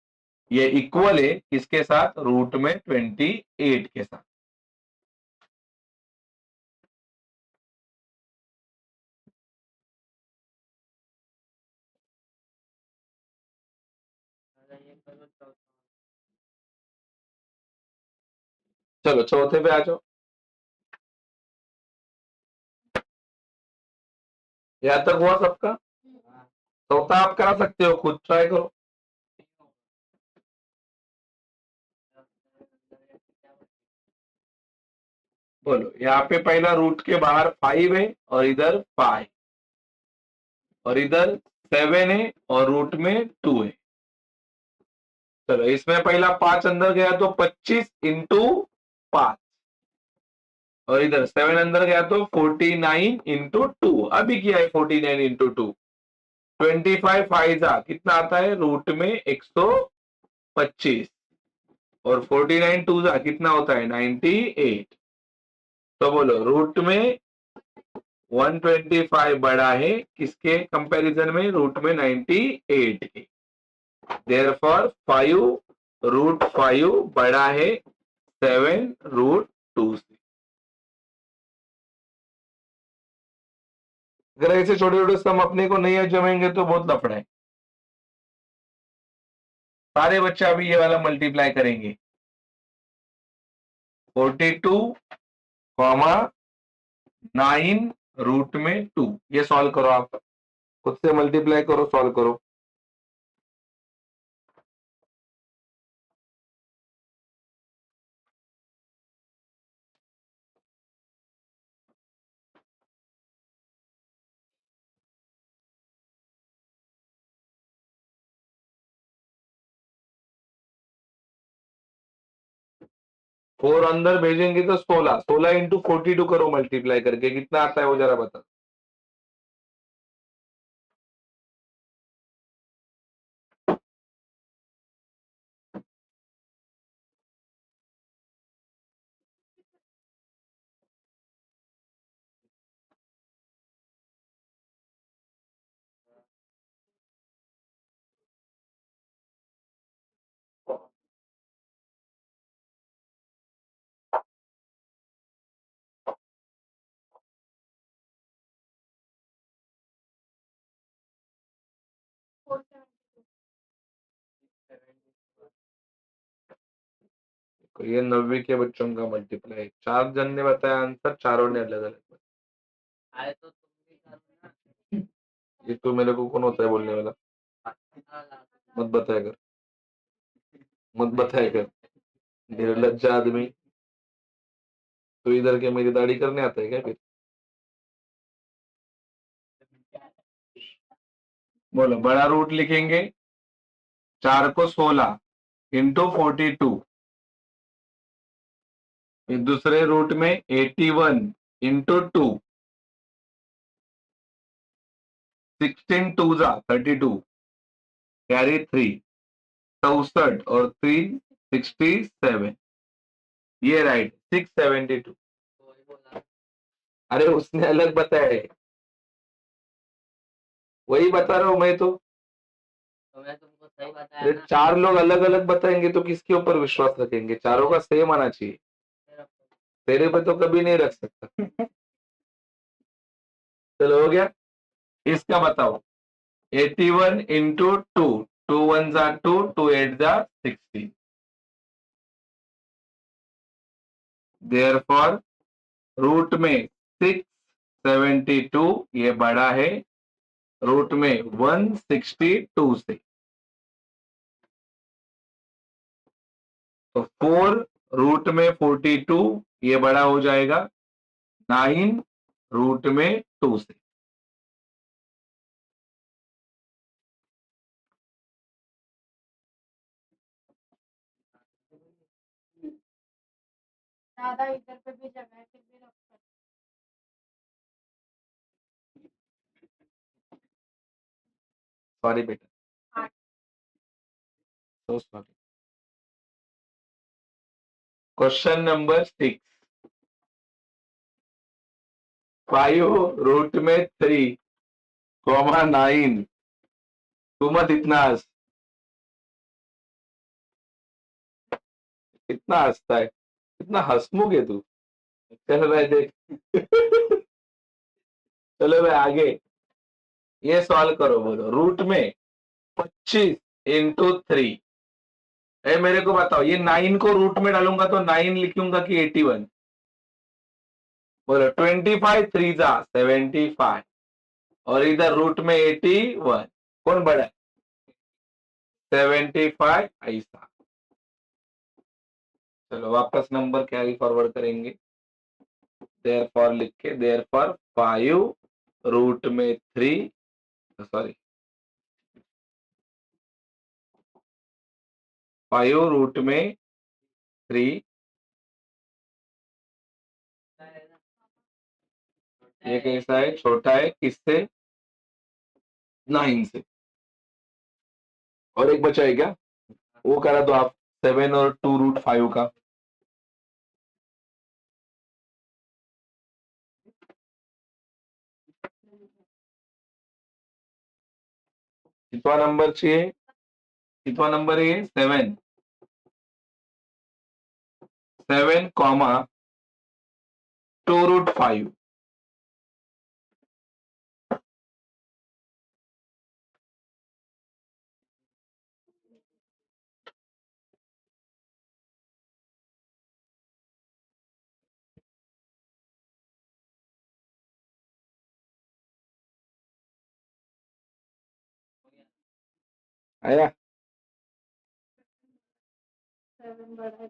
ये इक्वल है किसके साथ, रूट में 28 के साथ। चलो चौथे पे आ जाओ, यहां तक हुआ सबका, चौथा आप करा सकते हो, खुद ट्राई करो। बोलो, यहाँ पे पहला रूट के बाहर 5 है, और इधर 5, और इधर 7 है, और रूट में 2 है। चलो इसमें पहला 5 अंदर गया तो 25 इंटू 5, और इधर 7 अंदर गया तो 49 इंटू 2, अभी किया है 49 इंटू 2, 25 फाइजा कितना आता है, रूट में 125, और 49 टू जा कितना होता है 98। तो बोलो रूट में 125 बड़ा है किसके कंपैरिजन में, रूट में 98 के, देयरफॉर 5√5 बड़ा है 7√2 से। अगर ऐसे छोटे छोटे सम अपने को नहीं जमेंगे तो बहुत लफड़ा है। सारे बच्चे अभी ये वाला मल्टीप्लाई करेंगे, 42 कॉमा 9 रूट में 2, ये सॉल्व करो, आप खुद से मल्टीप्लाई करो, सॉल्व करो। फोर अंदर भेजेंगे तो 16, 16 इंटू 42 करो मल्टीप्लाई करके, कितना आता है वो जरा बता। देखो ये 9वीं के बच्चों का मल्टीप्लाई, 4 जन ने बताया आंसर, चारों ने अलग अलग बताया। आए तो तुम भी करो ना। ये तो मेरे को कौन होता है बोलने वाला, मत बताया कर, मत बताया कर, निर्लज्ज आदमी। तो इधर के मेरी दाढ़ी करने आता है क्या फिर? बोलो, बड़ा रूट लिखेंगे 4 को 16 इंटू 42, फिर दूसरे रूट में 81 इंटू 2, 16 2 जा 32, कैरी 3, 64 और 3 67, ये राइट 672। वही बोला अरे उसने अलग बताया है, वही बता रहा हूं मैं तो। तो मैं तुमको सही बताया अरे ना। 4 लोग अलग अलग बताएंगे तो किसके ऊपर विश्वास रखेंगे? चारों का सेम आना चाहिए, तेरे पे तो कभी नहीं रख सकता। चलो हो गया, इसका बताओ 81 इंटू 2, 2 1 जा 2, 2 8 जा 16, देयरफॉर रूट में 672 ये बड़ा है रूट में 162 से, तो 4 रूट में 42 ये बड़ा हो जाएगा 9 रूट में 2 से। ज्यादा इधर पे भी जगह है, फिर भी रख सकते सॉरी बेटा, हैं। so sorry। Question number 6, 5 root में 3 कॉमा 9, तू मत इतना हंस, इतना हंसता है, इतना हंसमुख है तू। चल भाई देख। चलो भाई आगे, ये सॉल्व करो। बोलो रूट में 25 इंटू 3, मेरे को बताओ ये 9 को रूट में डालूंगा तो 9 लिखूंगा कि 81? बोलो 25 3 जा 75 और इधर रूट में 81, कौन बड़ा है? 75 ऐसा। चलो वापस नंबर कैरी फॉरवर्ड करेंगे, देयरफॉर लिख के, देयरफॉर 5 रूट में 3, सॉरी 5 रूट में 3, ये कैसा है? छोटा है किससे? 9 से। और एक बचा है क्या? वो करा दो आप, 7 और 2 रूट 5 का। कितना नंबर चाहिए? कितना नंबर है ये? 7, 7 कॉमा 2 रूट 5, आया? 7 बड़ा है।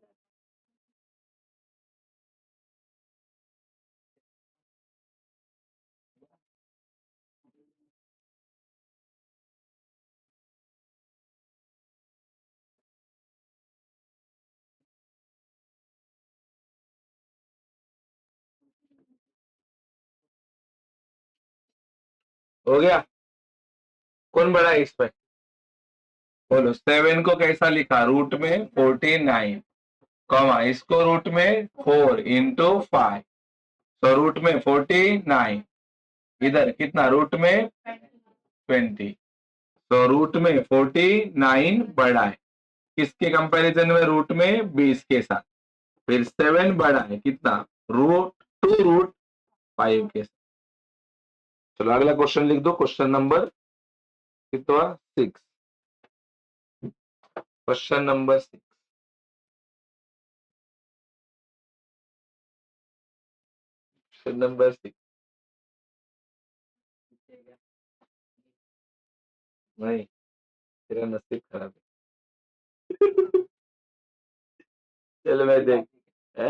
हो गया? कौन बड़ा है इसमें? बोलो 7 को कैसा लिखा? रूट में 49 कॉमा इसको रूट में 4 इंटू 5, तो रूट में 49, इधर कितना? रूट में 20, तो रूट में 49 बड़ा है किसके कंपैरिजन में? रूट में 20 के साथ। फिर 7 बड़ा है कितना? रूट 2 रूट 5 के साथ। चलो अगला क्वेश्चन लिख दो, क्वेश्चन नंबर कितना? 6। क्वेश्चन नंबर 6, क्वेश्चन नंबर 6 नहीं, तेरा नसीब खराब है। चलो मैं देख, है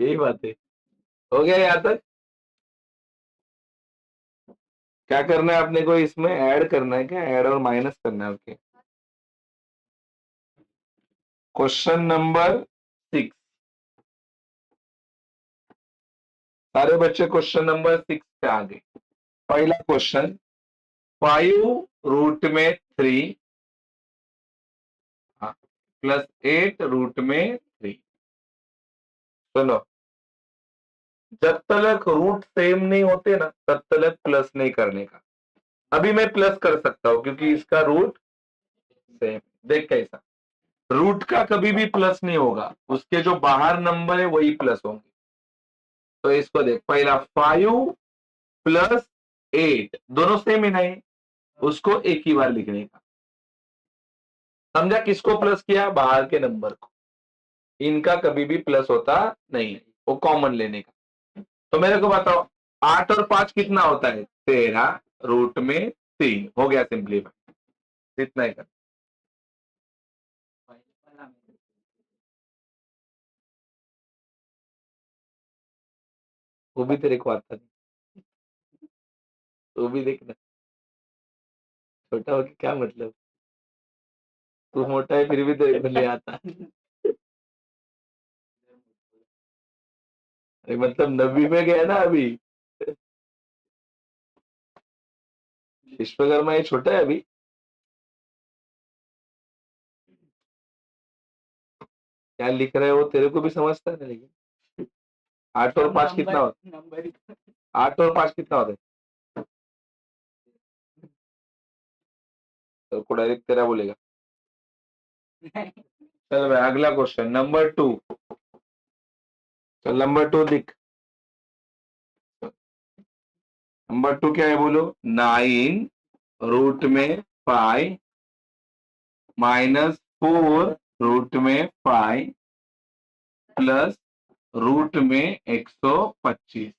यही बात है। हो गया यहाँ तक? क्या करना है अपने को, इसमें ऐड करना है क्या, ऐड और माइनस करना है? Okay, question number 6। सारे बच्चे क्वेश्चन नंबर 6 पे आ गए। पहला क्वेश्चन, 5 रूट में 3 प्लस 8 रूट में 3। सुनो, जब तक रूट सेम नहीं होते ना तब तक प्लस नहीं करने का। अभी मैं प्लस कर सकता हूं क्योंकि इसका रूट सेम। देख कैसा, रूट का कभी भी प्लस नहीं होगा, उसके जो बाहर नंबर है वही प्लस होंगे। तो इसको देख, पहला 5 प्लस 8 दोनों सेम ही नहीं, उसको एक ही बार लिखने का। समझा? किसको प्लस किया? बाहर के नंबर को। इनका कभी भी प्लस होता नहीं, वो कॉमन लेने का। तो मेरे को बताओ, 8 और 5 कितना होता है? 13 रूट में 3। हो गया सिंपलीफाई, इतना ही कर। वो भी तेरे को आता नहीं, वो भी देखना। छोटा हो के क्या मतलब, तू मोटा है फिर भी तेरे को नहीं आता। अरे मतलब 90 में गया ना अभी। विश्वकर्मा ये छोटा है अभी। क्या लिख रहा है वो तेरे को भी समझता है ना, लेकिन 8 और 5 कितना होता? 8 और 5 कितना होता है? तो डायरेक्ट तेरा बोलेगा। चल भाई, अगला क्वेश्चन नंबर 2। चल नंबर 2 दिख। नंबर 2 क्या है बोलो? 9 रूट में 5 माइनस 4 रूट में 5 प्लस रूट में 125।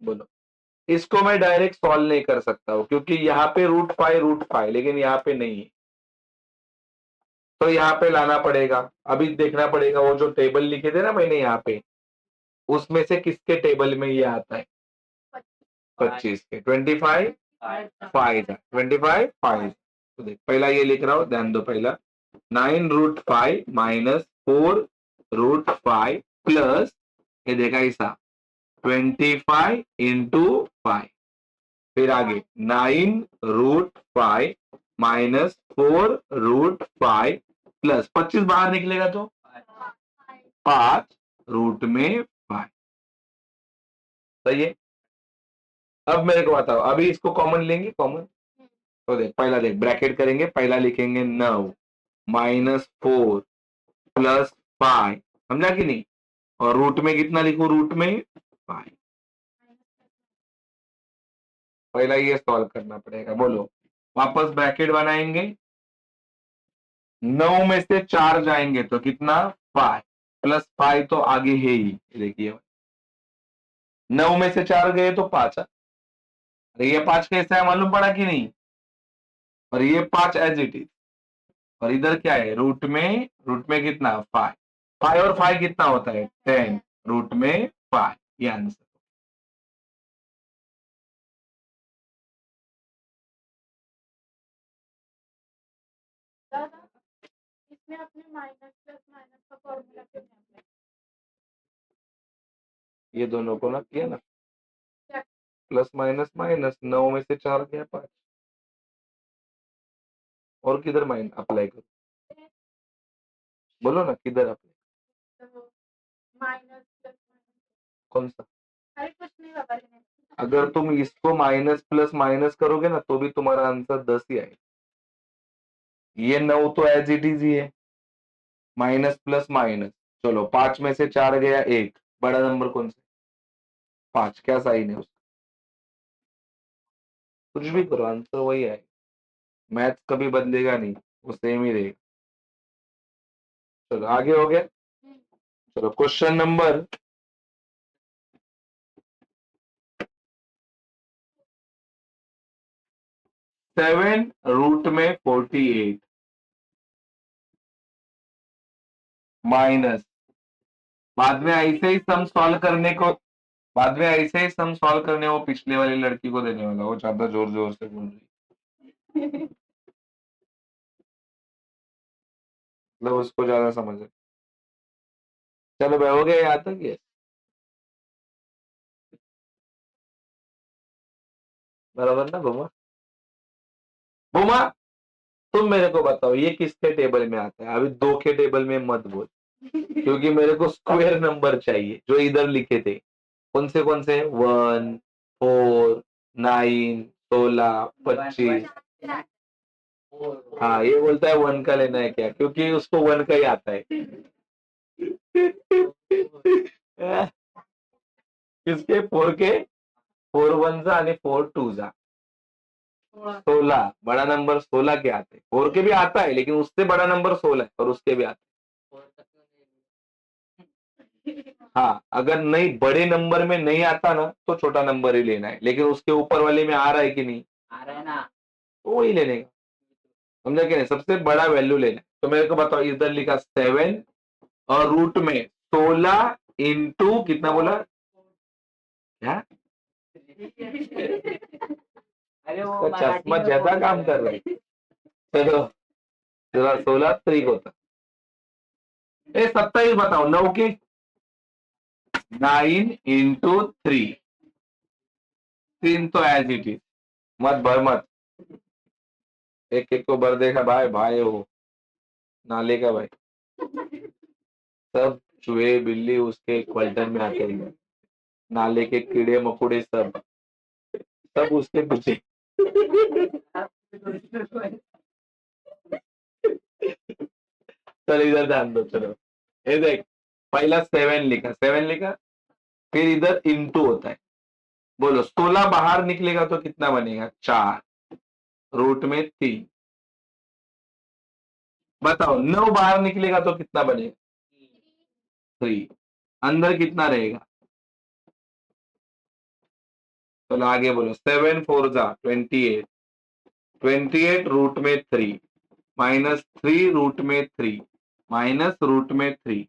बोलो, इसको मैं डायरेक्ट सॉल्व नहीं कर सकता हूं क्योंकि यहाँ पे रूट 5 लेकिन यहाँ पे नहीं है, तो यहाँ पे लाना पड़ेगा। अभी देखना पड़ेगा वो जो टेबल लिखे थे ना मैंने यहाँ पे, उसमें से किसके टेबल में ये आता है? 25 के। 25 5 था, 25 5। तो देख, पहला ये लिख रहा हूं, ध्यान दो। पहला 9 रूट 5 माइनस 4 रूट 5 प्लस, ये देखा ऐसा, 25 इंटू 5। फिर आगे 9 रूट 5 माइनस 4 रूट 5 प्लस 25 बाहर निकलेगा तो 5 रूट में 5। सही है? अब मेरे को बताओ, अभी इसको कॉमन लेंगे, कॉमन। तो देख, पहला देख, ब्रैकेट करेंगे, पहला लिखेंगे 9 माइनस 4 प्लस 5। समझा कि नहीं? और रूट में कितना लिखू? रूट में 5। पहला ये सॉल्व करना पड़ेगा। बोलो, वापस ब्रैकेट बनाएंगे, 9 में से 4 जाएंगे तो कितना? 5 प्लस 5 तो आगे है ही, देखिए 9 में से 4 गए तो 5। अरे ये 5 कैसा है मालूम पड़ा कि नहीं? और ये 5 एज इट इज। और इधर क्या है? रूट में कितना? 5। 5 और 5 कितना होता है? 10 रूट में 5। ये आंसर। दादा, इसमें अपने माइनस प्लस माइनस का फॉर्मूला क्यों नहीं अप्लाई? ये दोनों को ना किया ना, क्या? प्लस माइनस माइनस, 9 में से 4 गया 5। और किधर माइन अप्लाई करो? बोलो ना किधर अप्लाई? तो माइनस प्लस माइनस। कौन सा? अरे कुछ नहीं बाबा ने। अगर तुम इसको माइनस प्लस माइनस करोगे ना तो भी तुम्हारा आंसर 10 ही आएगा। ये 9 तो एज इट इज ही है, माइनस प्लस माइनस। चलो 5 में से 4 गया 1, बड़ा नंबर कौन सा? 5। क्या साइन है उसका? कुछ भी करो, आंसर वही आएगा। मैथ्स कभी बदलेगा नहीं, वो सेम ही रहेगा। चलो आगे हो गया। चलो क्वेश्चन नंबर 7 रूट में 48 माइनस, बाद में ऐसे ही सम सॉल्व करने को, बाद में ऐसे ही सम सॉल्व करने वो पिछले वाली लड़की को देने वाला, वो ज्यादा जोर जोर से बोल रही, मतलब उसको ज्यादा समझ है। चलो भाई हो गया यहाँ तक ये, बराबर ना बुमा? बुमा तुम मेरे को बताओ ये किसके टेबल में आता है? अभी 2 के टेबल में मत बोल, क्योंकि मेरे को स्क्वायर नंबर चाहिए जो इधर लिखे थे। कौन से 1, 4, 9, 16, 25। हाँ ये बोलता है 1 का लेना है क्या, क्योंकि उसको 1 का ही आता है। किसके? 4 के, 4 1 जा आणि 4 2 जा 16, बड़ा नंबर 16 के आते हैं। 4 के भी आता है लेकिन उससे बड़ा नंबर 16 है, और उसके भी आते हैं। हाँ अगर नहीं बड़े नंबर में नहीं आता ना तो छोटा नंबर ही लेना है, लेकिन उसके ऊपर वाले में आ रहा है कि नहीं आ रहा है ना, तो वही लेने का, समझा कि नहीं? सबसे बड़ा वैल्यू लेना है। तो मेरे को बताओ, इधर लिखा 7 और रूट में 16 इंटू कितना बोला क्या? अरे वो इसका मराठी चश्मा में ज्यादा बोल काम कर रहा है। चलो 16 तरीक होता, 27 बताओ, 9 के 9 इंटू 3, 3 तो एज इट इज, मत भर मत, एक एक को भर देगा भाई, भाई हो नाले का भाई, सब चूहे बिल्ली उसके क्वाल्टर में आते हैं, नाले के कीड़े मकोड़े सब सब उसके पीछे। चलो इधर ध्यान दो, चलो ये देख, पहला 7 लिखा, 7 लिखा, फिर इधर इंटू होता है, बोलो 16 बाहर निकलेगा तो कितना बनेगा? 4, रूट में 3, बताओ 9 बाहर निकलेगा तो कितना बनेगा? 3, अंदर कितना रहेगा? चलो आगे बोलो, 7 4 जा 28, 28 रूट में 3 माइनस 3 रूट में 3 माइनस रूट में 3,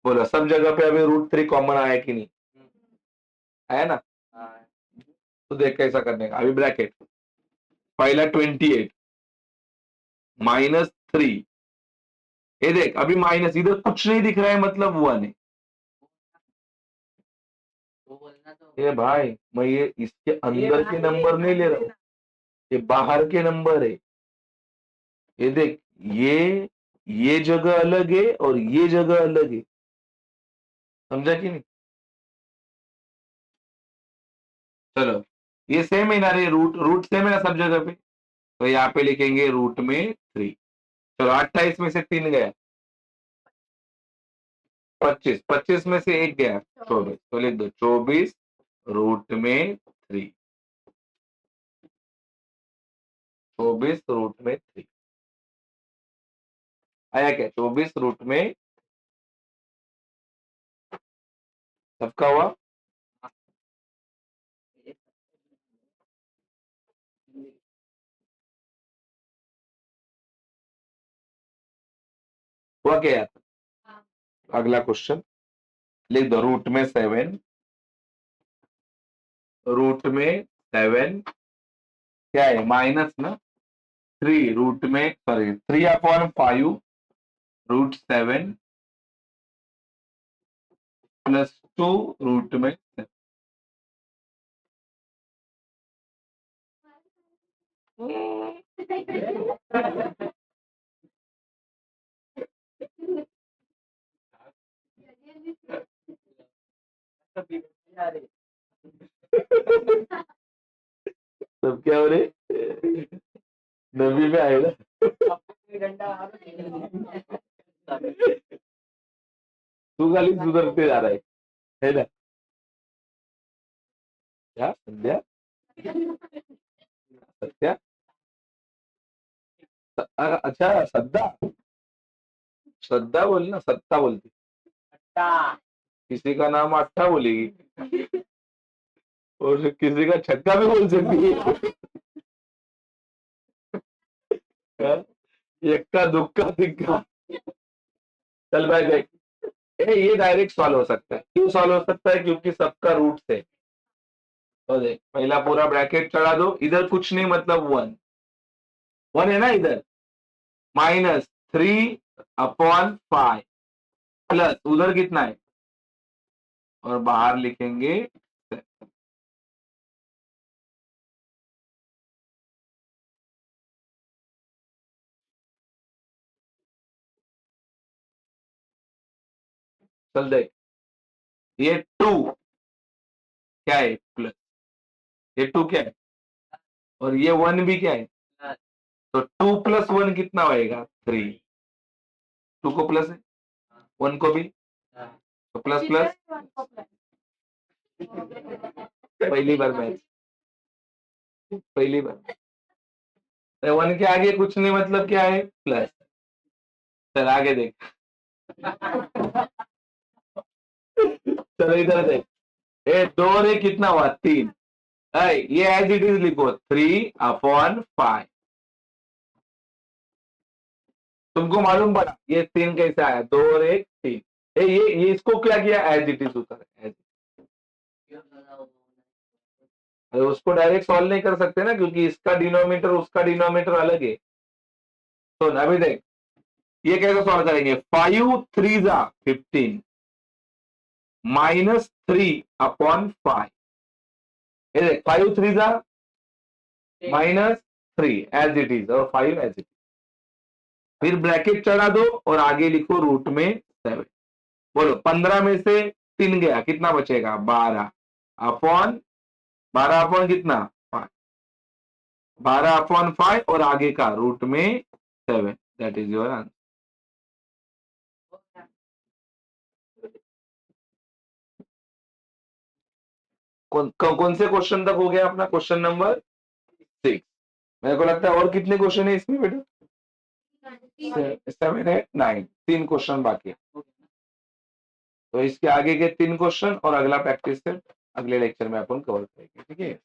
बोलो सब जगह पे अभी रूट 3 कॉमन आया कि नहीं आया ना? हाँ, तो देख कैसा करने का, अभी ब्रैकेट, पहला 28 माइनस 3, ये देख अभी माइनस, इधर कुछ नहीं दिख रहा है मतलब हुआ नहीं। वो बोलना तो ये भाई मैं ये इसके अंदर के नंबर नहीं ले रहा हूँ, ये बाहर के नंबर है। ये देख ये जगह अलग है और ये जगह अलग है, समझा कि नहीं? चलो ये सेम है ना रे, रूट रूट सेम है ना सब जगह पे, तो यहाँ पे लिखेंगे रूट में 3। चलो 28 में से 3 गया, 25, 25 में से 1 गया 24, तो लिख दो 24 रूट में 3, 24 रूट में 3 आया क्या? 24 रूट में सबका हुआ। हुआ क्या यार? अगला क्वेश्चन लिख दो, रूट में 7, रूट में 7 क्या है? माइनस ना 3 रूट में, सॉरी 3/5 रूट 7 प्लस 2 रूट में 7। सब क्या हो रहे? नबी में आएगा, तू खाली सुधरते जा रहा है ना? क्या संध्या? सत्या? अच्छा श्रद्धा, श्रद्धा बोल ना, सत्ता बोलती। टा, किसी का नाम अट्ठा बोलेगी और किसी का छक्का भी बोल सकती है। एक्का दुक्का तिक्का। चल भाई देख, ये डायरेक्ट सॉल्व हो सकता है। क्यों सॉल्व हो सकता है? क्योंकि सबका रूट से। तो देख, पहला पूरा ब्रैकेट चढ़ा दो, इधर कुछ नहीं मतलब 1 1 है ना इधर, -3/5 प्लस उधर कितना है और बाहर लिखेंगे 7। चल देख, ये 2 क्या है प्लस, ये 2 क्या है और ये 1 भी क्या है, तो 2 + 1 कितना होएगा 3। 2 को प्लस है, 1 को भी, तो प्लस प्लस। पहली बार मैच, पहली बार 1 के आगे कुछ नहीं मतलब क्या है प्लस। चल आगे देख, चलो इधर देख, ये 2 रे कितना हुआ 3, ये एज इट इज लिखो 3/5। तुमको मालूम पड़ा ये 3 कैसे आया, 2 और 1 3। ये इसको क्या किया, एज इट इज उतर है। अरे उसको डायरेक्ट सॉल्व नहीं कर सकते ना, क्योंकि इसका डिनोमिनेटर उसका डिनोमिनेटर अलग है। तो अभी देख, ये कैसे सॉल्व करेंगे, 5 3 15 -3/5। ये देख 5 3 -3 एज इट इज और 5 एज इट इज। फिर ब्रैकेट चढ़ा दो और आगे लिखो रूट में 7। बोलो 15 में से 3 गया, कितना बचेगा 12/, 12/ कितना 5, 12/5 और आगे का रूट में 7। That is your answer. कौन से क्वेश्चन तक हो गया अपना, क्वेश्चन नंबर 6। मेरे को लगता है और कितने क्वेश्चन है इसमें बेटा, 7 8 9, 3 क्वेश्चन बाकी है। तो इसके आगे के 3 क्वेश्चन और अगला प्रैक्टिस सेट अगले लेक्चर में अपन कवर करेंगे, ठीक है।